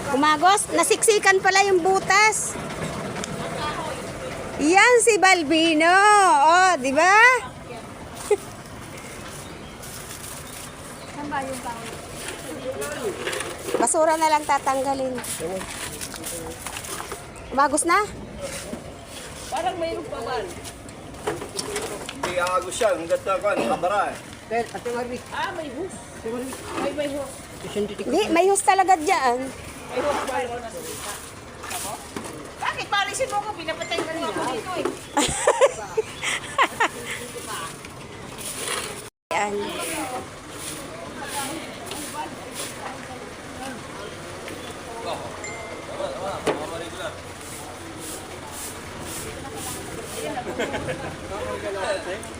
Umagos, nasiksikan pala yung butas. Yan si Balbino. Oh, di ba? Saan ba yung bawal? Basura na lang tatanggalin. Umagos na? Parang mayroon pa man. Hindi agos siya, hanggat na ka, nakabara eh. Ah, may hus. May hus. Hindi, may hus talaga dyan. May hus ba yun? Bakit palisin mo ko? Pinapatay mo ako dito eh. Yan.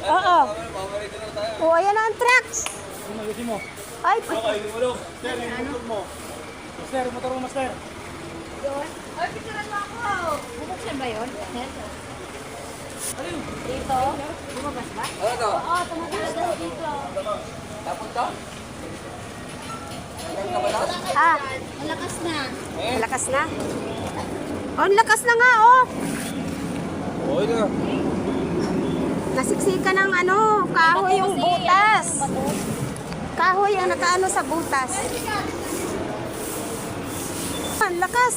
Oo. Oh, ayan na ang trucks. Ay, Ay, picturean mo ako. Bubuksan ba yun? Dito? Bumabas ba? Oo, tumatalas dito. ah, Malakas na. malakas na. Oh, ang lakas na nga, oh. Okay na. Nasiksika ng ano, kahoy yung butas. Kahoy ang nakaano sa butas. Ang lakas.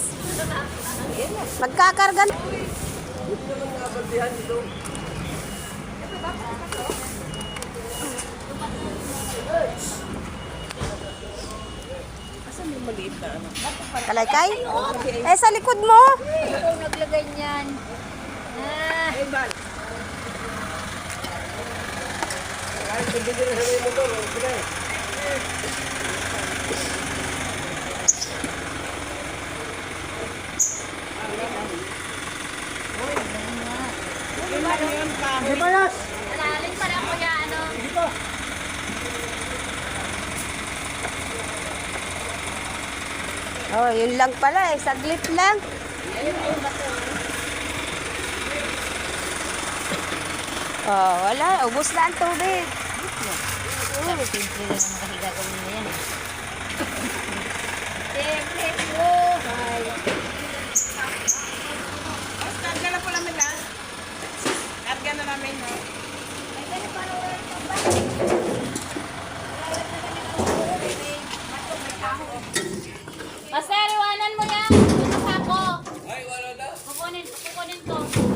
Magkakarga na. Asan yung maliit na ano? Kalaykay? Eh, sa likod mo. Ito naglagay niyan. Ah, Ay, bal. malalim pa lang kuya, ano? Oh, yun lang pala eh. Saglit lang. Oh, wala. Ubus na ang tubig. Simple lang naman kasi gagawin mo yan. Simple buhay. Karga na po namin lahat. Karga na namin, no? Master, iwanan mo yan. Ito sa ako. Kukunin ko.